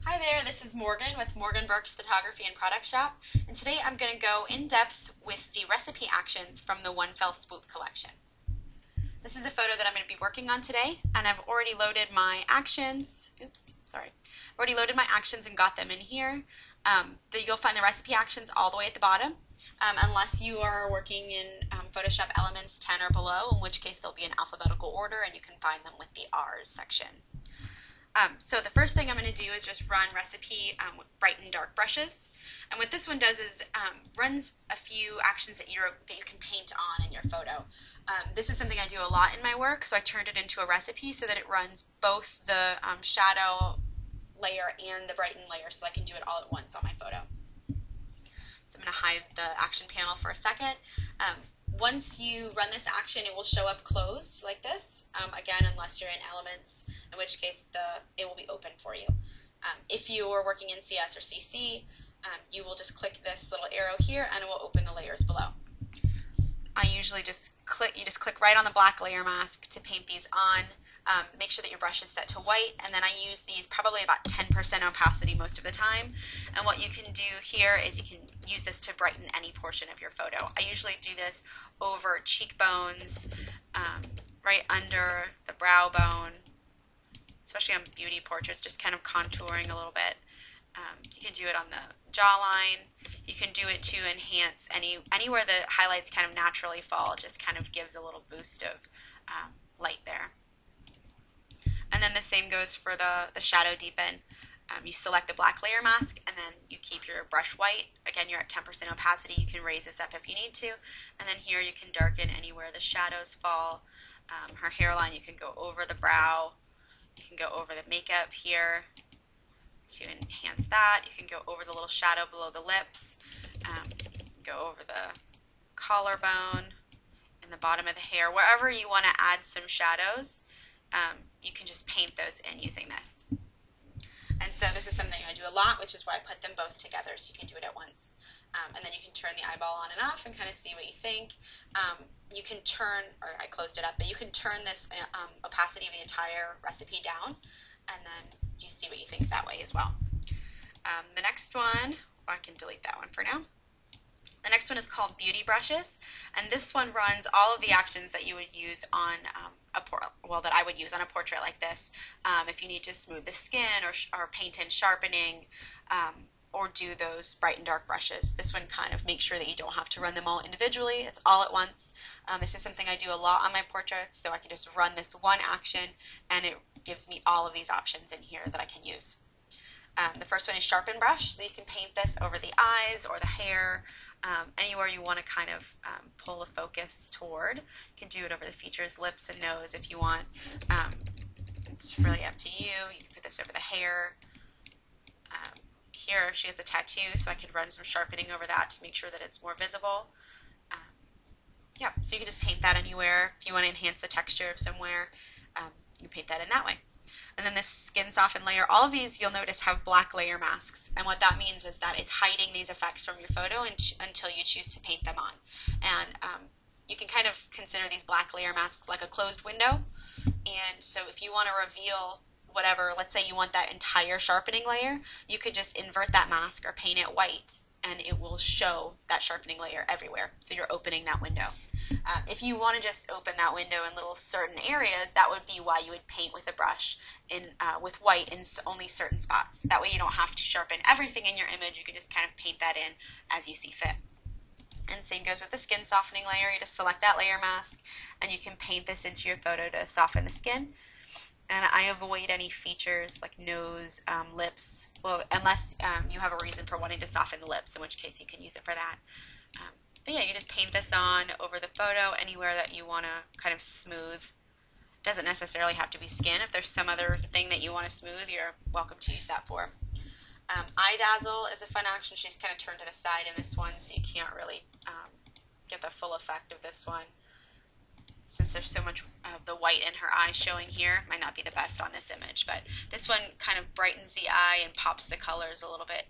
Hi there, this is Morgan with Morgan Burks Photography and Product Shop, and today I'm going to go in depth with the recipe actions from the One Fell Swoop collection. This is a photo that I'm going to be working on today, and I've already loaded my actions. Already loaded my actions and got them in here. You'll find the recipe actions all the way at the bottom, unless you are working in Photoshop Elements 10 or below, in which case they'll be in alphabetical order, and you can find them with the R's section. So the first thing I'm going to do is just run recipe with Brighten dark brushes, and what this one does is runs a few actions that you can paint on in your photo. This is something I do a lot in my work, so I turned it into a recipe so that it runs both the shadow layer and the Brighten layer, so I can do it all at once on my photo. So I'm going to hide the action panel for a second. Once you run this action, it will show up closed like this, again, unless you're in Elements, in which case it will be open for you. If you are working in CS or CC, you will just click this little arrow here and it will open the layers below. I usually just click right on the black layer mask to paint these on. Make sure that your brush is set to white, and then I use these probably about 10% opacity most of the time. And what you can do here is you can use this to brighten any portion of your photo. I usually do this over cheekbones, right under the brow bone, especially on beauty portraits, just kind of contouring a little bit. You can do it on the jawline. You can do it to enhance anywhere the highlights kind of naturally fall. It just kind of gives a little boost of light there. And then the same goes for the shadow deepen. You select the black layer mask and then you keep your brush white. Again, you're at 10% opacity. You can raise this up if you need to. And then here you can darken anywhere the shadows fall. Her hairline, you can go over the brow. You can go over the makeup here to enhance that. You can go over the little shadow below the lips. Go over the collarbone and the bottom of the hair. Wherever you want to add some shadows, you can just paint those in using this. And so this is something I do a lot, which is why I put them both together so you can do it at once. And then you can turn the eyeball on and off and kind of see what you think. You can turn, or I closed it up, but you can turn this opacity of the entire recipe down, and then you see what you think that way as well. The next one, I can delete that one for now. The next one is called Beauty Brushes, and this one runs all of the actions that you would use on that I would use on a portrait like this. If you need to smooth the skin or paint in sharpening, or do those bright and dark brushes. This one kind of makes sure that you don't have to run them all individually. It's all at once. This is something I do a lot on my portraits, so I can just run this one action and it gives me all of these options in here that I can use. The first one is Sharpen Brush, so you can paint this over the eyes or the hair, anywhere you want to kind of pull a focus toward. You can do it over the features, lips, and nose if you want. It's really up to you. You can put this over the hair. Here she has a tattoo, so I could run some sharpening over that to make sure that it's more visible. Yeah, so you can just paint that anywhere. If you want to enhance the texture of somewhere, you can paint that in that way. And then this skin soften layer, all of these you'll notice have black layer masks, and what that means is that it's hiding these effects from your photo until you choose to paint them on. And you can kind of consider these black layer masks like a closed window, and so if you want to reveal whatever, let's say you want that entire sharpening layer, you could just invert that mask or paint it white and it will show that sharpening layer everywhere, so you're opening that window. If you want to just open that window in little certain areas, that would be why you would paint with a brush with white in only certain spots. That way you don't have to sharpen everything in your image. You can just kind of paint that in as you see fit. And same goes with the skin softening layer. You just select that layer mask and you can paint this into your photo to soften the skin. And I avoid any features like nose, lips, well, unless you have a reason for wanting to soften the lips, in which case you can use it for that. But yeah, you just paint this on over the photo anywhere that you want to kind of smooth. It doesn't necessarily have to be skin. If there's some other thing that you want to smooth, you're welcome to use that for. Eye dazzle is a fun action. She's kind of turned to the side in this one, so you can't really get the full effect of this one. Since there's so much of the white in her eye showing here, might not be the best on this image, but this one kind of brightens the eye and pops the colors a little bit.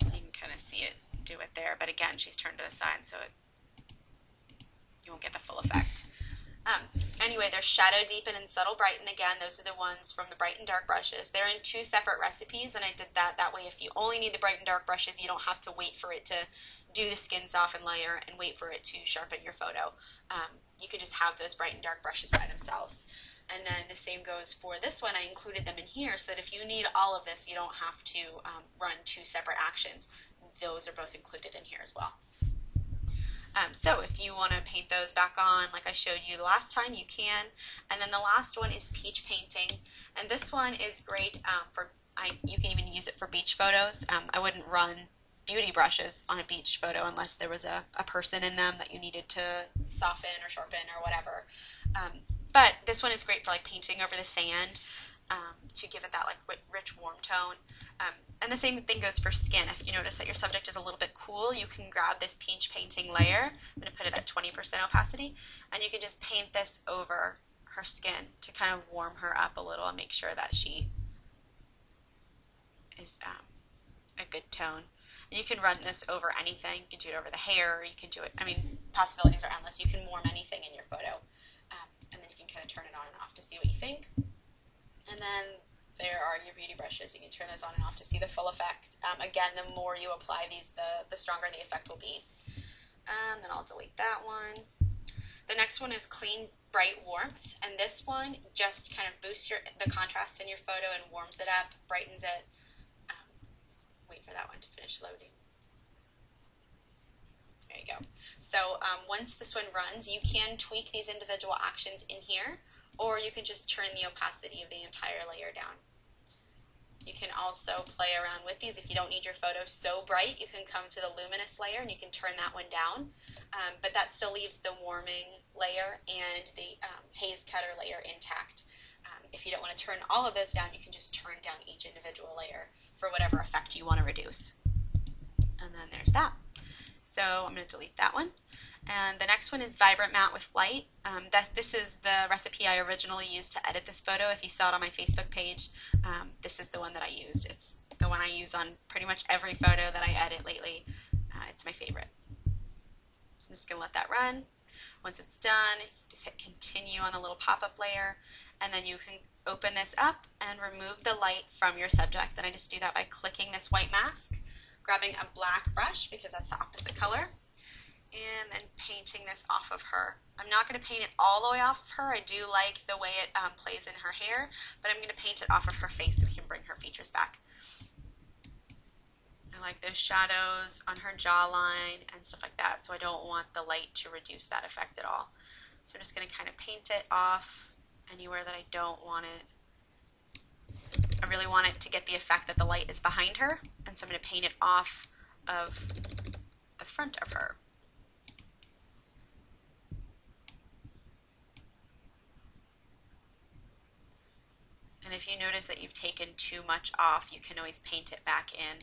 You can kind of see it do it there, but again, she's turned to the side, so you won't get the full effect. Anyway, there's Shadow Deepen and Subtle Brighten. Again, those are the ones from the Brighten Dark brushes. They're in 2 separate recipes, and I did that. That way, if you only need the Brighten Dark brushes, you don't have to wait for it to do the skin soften layer and wait for it to sharpen your photo. You could just have those Brighten Dark brushes by themselves. And then the same goes for this one. I included them in here so that if you need all of this, you don't have to run 2 separate actions. Those are both included in here as well. So if you want to paint those back on like I showed you the last time, you can. And then the last one is Peach Painting. And this one is great you can even use it for beach photos. I wouldn't run beauty brushes on a beach photo unless there was a person in them that you needed to soften or sharpen or whatever. But this one is great for like painting over the sand to give it that like rich warm tone. And the same thing goes for skin. If you notice that your subject is a little bit cool, you can grab this Peach Painting layer. I'm going to put it at 20% opacity, and you can just paint this over her skin to kind of warm her up a little and make sure that she is a good tone. And you can run this over anything. You can do it over the hair, or you can do it, I mean, possibilities are endless. You can warm anything in your photo, and then you can kind of turn it on and off to see what you think. And then there are your beauty brushes. You can turn those on and off to see the full effect. Again, the more you apply these, the stronger the effect will be. And then I'll delete that one. The next one is Clean Bright Warmth, and this one just kind of boosts the contrast in your photo and warms it up, brightens it. Wait for that one to finish loading. There you go. So once this one runs, you can tweak these individual actions in here, or you can just turn the opacity of the entire layer down. You can also play around with these. If you don't need your photo so bright, you can come to the luminous layer and you can turn that one down. But that still leaves the warming layer and the haze cutter layer intact. If you don't want to turn all of those down, you can just turn down each individual layer for whatever effect you want to reduce. And then there's that. So I'm going to delete that one. And the next one is Vibrant Matte with Light. This is the recipe I originally used to edit this photo. If you saw it on my Facebook page, this is the one that I used. It's the one I use on pretty much every photo that I edit lately. It's my favorite. So I'm just going to let that run. Once it's done, just hit continue on the little pop-up layer, and then you can open this up and remove the light from your subject. And I just do that by clicking this white mask, grabbing a black brush because that's the opposite color, and then painting this off of her. I'm not going to paint it all the way off of her. I do like the way it plays in her hair, but I'm going to paint it off of her face so we can bring her features back. I like those shadows on her jawline and stuff like that, so I don't want the light to reduce that effect at all. So I'm just going to kind of paint it off anywhere that I don't want it. I really want it to get the effect that the light is behind her, and so I'm going to paint it off of the front of her. And if you notice that you've taken too much off, you can always paint it back in.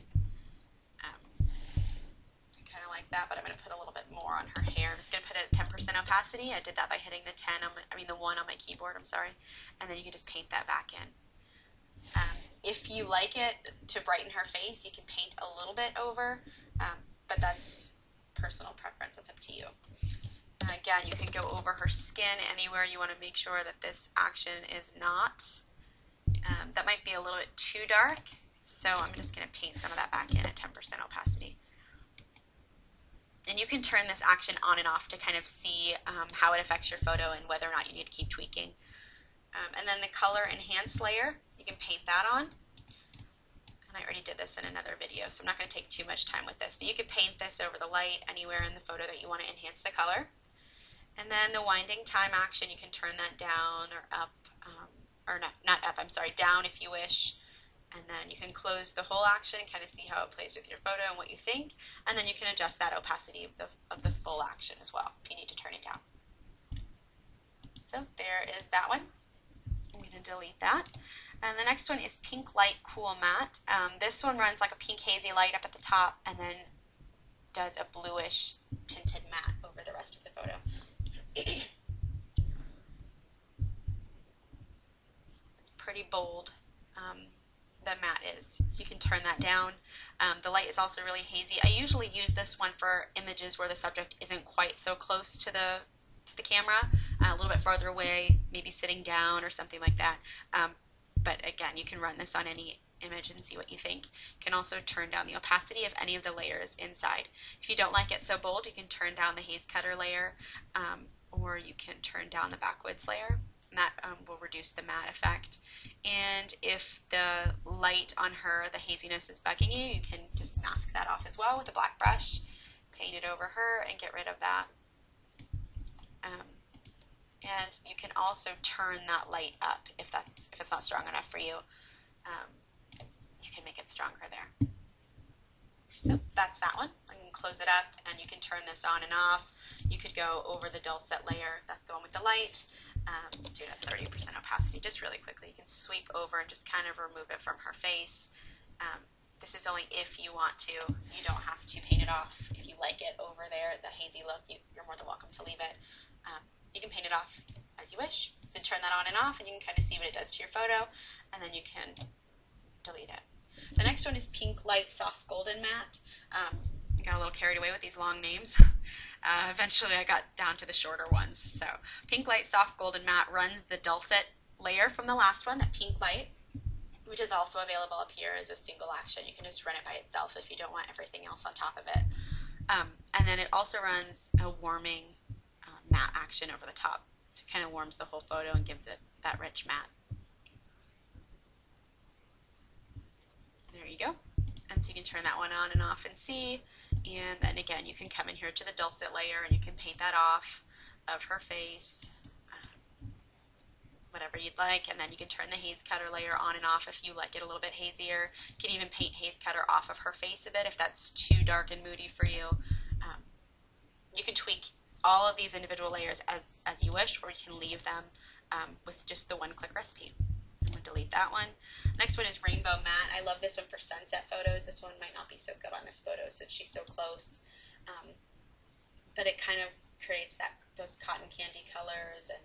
Kind of like that, but I'm going to put a little bit more on her hair. I'm just going to put it at 10% opacity. I did that by hitting the 1 on my keyboard, I'm sorry. And then you can just paint that back in. If you like it to brighten her face, you can paint a little bit over, but that's personal preference. That's up to you. Again, you can go over her skin anywhere you want to make sure that this action is not. That might be a little bit too dark, so I'm just going to paint some of that back in at 10% opacity. And you can turn this action on and off to kind of see how it affects your photo and whether or not you need to keep tweaking. And then the color enhance layer, you can paint that on. And I already did this in another video, so I'm not going to take too much time with this. But you can paint this over the light anywhere in the photo that you want to enhance the color. And then the winding time action, you can turn that down or up, or not up, I'm sorry, down if you wish. And then you can close the whole action and kind of see how it plays with your photo and what you think. And then you can adjust that opacity of the full action as well if you need to turn it down. So there is that one. I'm going to delete that. And the next one is Pink Light Cool Matte. This one runs like a pink hazy light up at the top and then does a bluish tinted matte over the rest of the photo. It's pretty bold. The matte is, so you can turn that down. The light is also really hazy. I usually use this one for images where the subject isn't quite so close to to the camera, a little bit farther away, maybe sitting down or something like that. But again, you can run this on any image and see what you think. You can also turn down the opacity of any of the layers inside. If you don't like it so bold, you can turn down the haze cutter layer, or you can turn down the backwoods layer, and that will reduce the matte effect. And if the light on her, the haziness is bugging you, you can just mask that off as well with a black brush, paint it over her, and get rid of that. And you can also turn that light up if it's not strong enough for you. You can make it stronger there. So that's that one. I can close it up, and you can turn this on and off. You could go over the dulcet layer, that's the one with the light, do it at 30% opacity just really quickly. You can sweep over and just kind of remove it from her face. This is only if you want to. You don't have to paint it off. If you like it over there, the hazy look, you're more than welcome to leave it. You can paint it off as you wish. So turn that on and off, and you can kind of see what it does to your photo, and then you can delete it. The next one is Pink Light Soft Golden Matte. I got a little carried away with these long names. Eventually I got down to the shorter ones. So Pink Light Soft Golden Matte runs the dulcet layer from the last one, that pink light, which is also available up here as a single action. You can just run it by itself if you don't want everything else on top of it. And then it also runs a warming matte action over the top. So it kind of warms the whole photo and gives it that rich matte. There you go. And so you can turn that one on and off and see. And then again, you can come in here to the dulcet layer and you can paint that off of her face, whatever you'd like. And then you can turn the haze cutter layer on and off if you like it a little bit hazier. You can even paint haze cutter off of her face a bit if that's too dark and moody for you. You can tweak all of these individual layers as you wish, or you can leave them with just the one-click recipe. I'm going to delete that one. Next one is Rainbow Matte. I love this one for sunset photos. This one might not be so good on this photo since she's so close, but it kind of creates those cotton candy colors and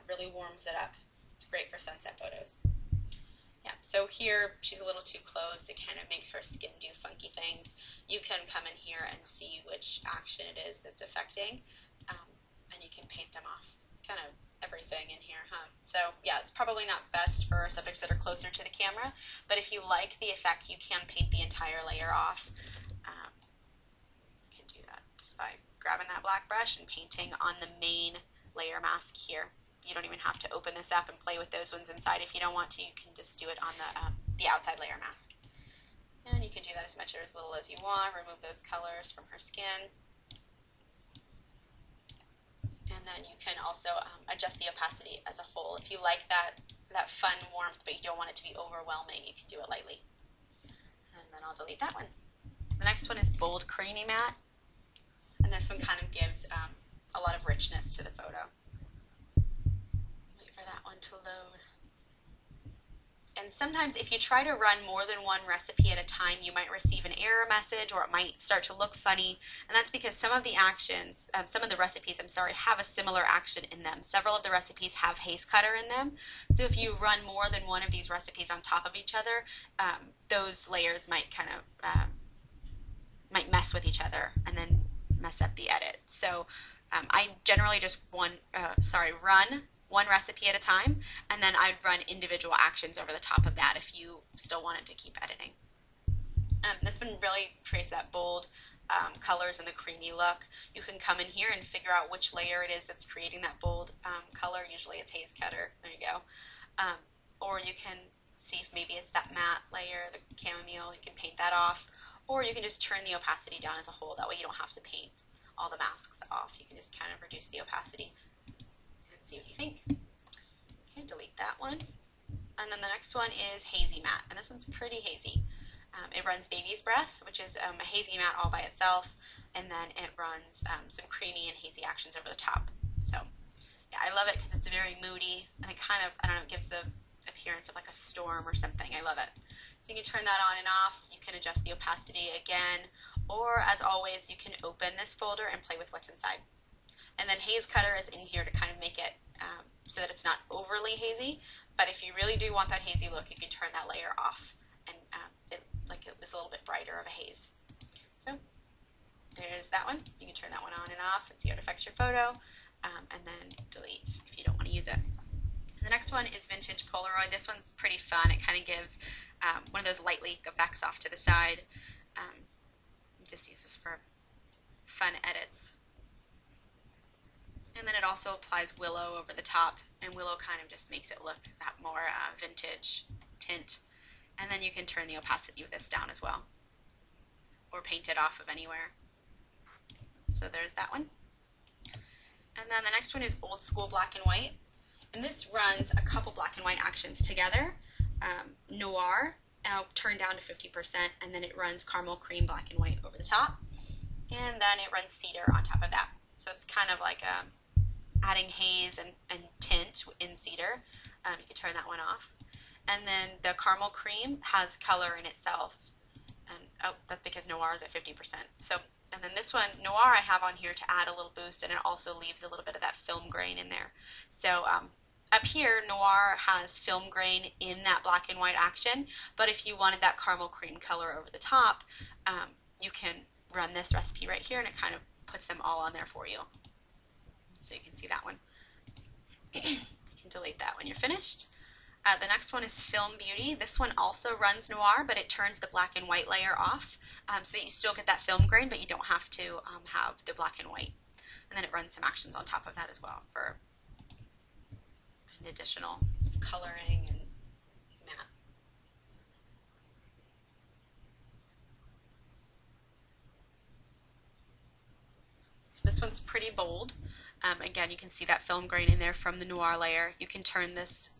really warms it up. It's great for sunset photos. Yeah, so here she's a little too close. It kind of makes her skin do funky things. You can come in here and see which action it is that's affecting, and you can paint them off. It's kind of everything in here, huh? So yeah, it's probably not best for subjects that are closer to the camera, but if you like the effect, you can paint the entire layer off. You can do that just by grabbing that black brush and painting on the main layer mask here. You don't even have to open this up and play with those ones inside. If you don't want to, you can just do it on the outside layer mask. And you can do that as much or as little as you want. Remove those colors from her skin. And then you can also adjust the opacity as a whole. If you like that fun warmth, but you don't want it to be overwhelming, you can do it lightly. And then I'll delete that one. The next one is Bold Creamy Matte. And this one kind of gives a lot of richness to the photo. Wait for that one to load. And sometimes if you try to run more than one recipe at a time, you might receive an error message, or it might start to look funny. And that's because some of the actions, some of the recipes, have a similar action in them. Several of the recipes have haze cutter in them. So if you run more than one of these recipes on top of each other, those layers might kind of might mess with each other and then mess up the edit. So I generally just run one recipe at a time, and then I'd run individual actions over the top of that if you still wanted to keep editing. This one really creates that bold colors and the creamy look. You can come in here and figure out which layer it is that's creating that bold color. Usually it's haze cutter. There you go. Or you can see if maybe it's that matte layer, the chamomile. You can paint that off, or you can just turn the opacity down as a whole. That way you don't have to paint all the masks off. You can just kind of reduce the opacity. See what you think. Okay, delete that one. And then the next one is Hazy Matte, and this one's pretty hazy. It runs Baby's Breath, which is a hazy matte all by itself, and then it runs some creamy and hazy actions over the top. So yeah, I love it because it's very moody, and it kind of, I don't know, gives the appearance of like a storm or something. I love it. So you can turn that on and off. You can adjust the opacity again, or as always, you can open this folder and play with what's inside. And then haze cutter is in here to kind of make it so that it's not overly hazy. But if you really do want that hazy look, you can turn that layer off, and it's a little bit brighter of a haze. So there's that one. You can turn that one on and off and see how it affects your photo. and then delete if you don't want to use it. The next one is Vintage Polaroid. This one's pretty fun. It kind of gives one of those light leak effects off to the side. Just use this for fun edits. And then it also applies willow over the top, and willow kind of just makes it look that more vintage tint. And then you can turn the opacity of this down as well, or paint it off of anywhere. So there's that one. And then the next one is Old School Black and White. And this runs a couple black and white actions together. Noir, turned down to 50%, and then it runs Caramel Cream Black and White over the top. And then it runs Cedar on top of that. So it's kind of like adding haze and tint in Cedar. You can turn that one off. And then the Caramel Cream has color in itself. And oh, that's because Noir is at 50%. So, and then this one, Noir, I have on here to add a little boost, and it also leaves a little bit of that film grain in there. So up here, Noir has film grain in that black and white action, but if you wanted that caramel cream color over the top, you can run this recipe right here, and it kind of puts them all on there for you. So you can see that one. You can delete that when you're finished. The next one is Film Beauty. This one also runs Noir, but it turns the black and white layer off, so that you still get that film grain, but you don't have to have the black and white. And then it runs some actions on top of that as well for an additional coloring and matte. So this one's pretty bold. Again, you can see that film grain in there from the Noir layer. You can turn this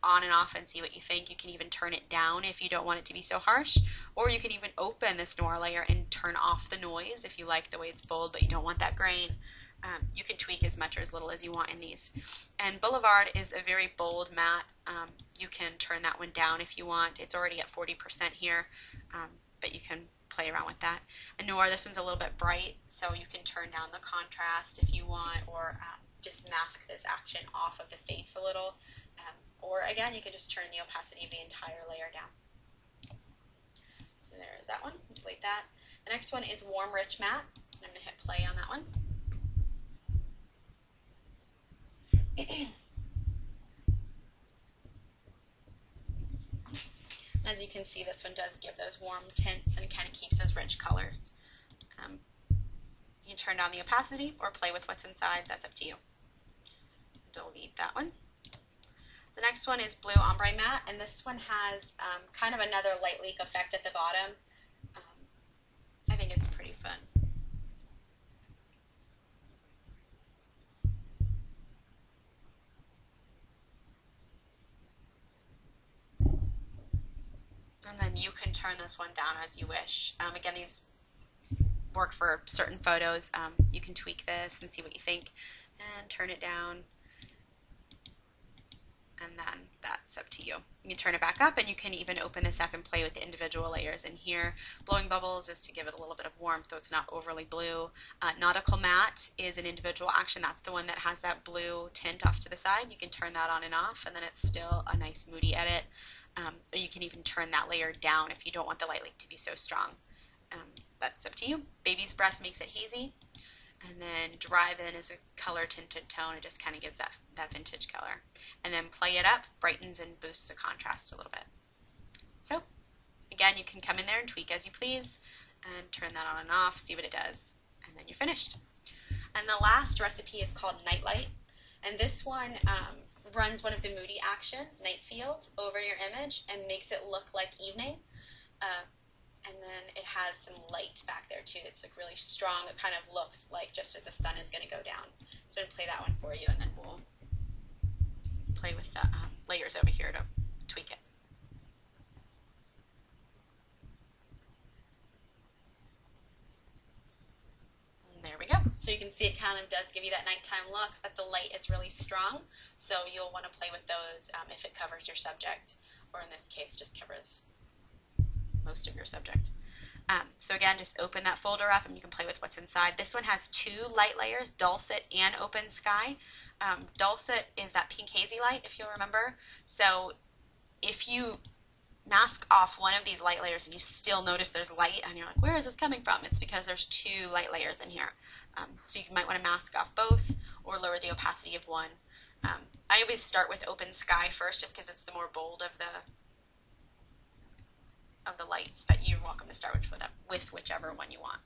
on and off and see what you think. You can even turn it down if you don't want it to be so harsh, or you can even open this Noir layer and turn off the noise if you like the way it's bold but you don't want that grain. You can tweak as much or as little as you want in these. And Boulevard is a very bold matte. You can turn that one down if you want. It's already at 40% here, but you can play around with that. And Noir, this one's a little bit bright, so you can turn down the contrast if you want, or just mask this action off of the face a little. Or again, you can just turn the opacity of the entire layer down. So there's that one. Delete that. The next one is Warm Rich Matte. I'm going to hit play on that one. As you can see, this one does give those warm tints and kind of keeps those rich colors. You can turn down the opacity or play with what's inside. That's up to you. Delete that one. The next one is Blue Ombre Matte, and this one has kind of another light leak effect at the bottom. I think it's pretty fun. And then you can turn this one down as you wish. Again, these work for certain photos. You can tweak this and see what you think and turn it down. And then that's up to you. You can turn it back up, and you can even open this up and play with the individual layers in here. Blowing Bubbles is to give it a little bit of warmth so it's not overly blue. Nautical Matte is an individual action. That's the one that has that blue tint off to the side. You can turn that on and off, and then it's still a nice moody edit. Or you can even turn that layer down if you don't want the light leak to be so strong. That's up to you. Baby's Breath makes it hazy. And then Drive In is a color tinted tone. It just kind of gives that vintage color. And then Play It Up brightens and boosts the contrast a little bit. So, again, you can come in there and tweak as you please and turn that on and off, see what it does, and then you're finished. And the last recipe is called Nightlight. And this one runs one of the moody actions, Night Field, over your image and makes it look like evening. And then it has some light back there too. It's like really strong. It kind of looks like just as the sun is going to go down. So I'm going to play that one for you, and then we'll play with the layers over here to tweak it. And there we go. So you can see it kind of does give you that nighttime look, but the light is really strong. So you'll want to play with those if it covers your subject, or in this case just covers most of your subject. So again, just open that folder up and you can play with what's inside. This one has two light layers, Dulcet and Open Sky. Dulcet is that pink hazy light, if you'll remember. So if you mask off one of these light layers and you still notice there's light and you're like, where is this coming from? It's because there's two light layers in here. So you might want to mask off both, or lower the opacity of one. I always start with open sky first just because it's the more bold of the lights, but you're welcome to start with whichever one you want.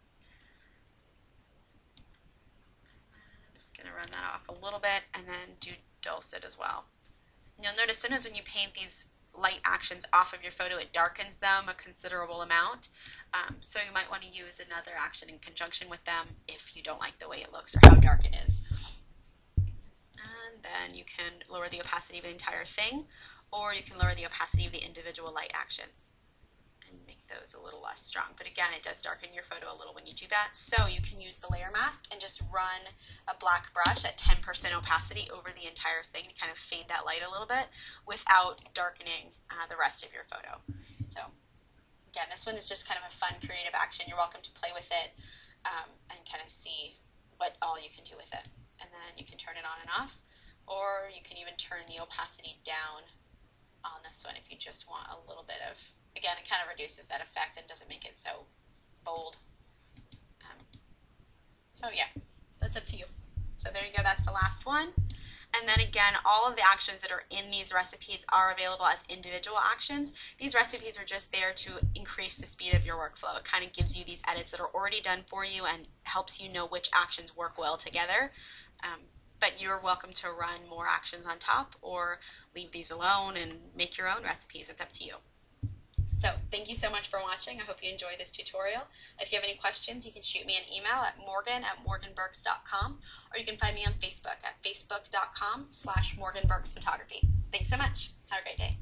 I'm just going to run that off a little bit and then do dulcet as well. And you'll notice sometimes when you paint these light actions off of your photo, it darkens them a considerable amount. So you might want to use another action in conjunction with them if you don't like the way it looks or how dark it is. And then you can lower the opacity of the entire thing, or you can lower the opacity of the individual light actions and make those a little less strong. But again, it does darken your photo a little when you do that. So you can use the layer mask and just run a black brush at 10% opacity over the entire thing to kind of fade that light a little bit without darkening the rest of your photo. So again, this one is just kind of a fun creative action. You're welcome to play with it and kind of see what all you can do with it. And then you can turn it on and off, or you can even turn the opacity down on this one if you just want a little bit of, again, it kind of reduces that effect and doesn't make it so bold. So yeah, that's up to you. So there you go, that's the last one. And then again, all of the actions that are in these recipes are available as individual actions. These recipes are just there to increase the speed of your workflow. It kind of gives you these edits that are already done for you and helps you know which actions work well together. But you're welcome to run more actions on top or leave these alone and make your own recipes. It's up to you. So thank you so much for watching. I hope you enjoyed this tutorial. If you have any questions, you can shoot me an email at morgan@morganburks.com, or you can find me on Facebook at facebook.com/morganburksphotography. Thanks so much. Have a great day.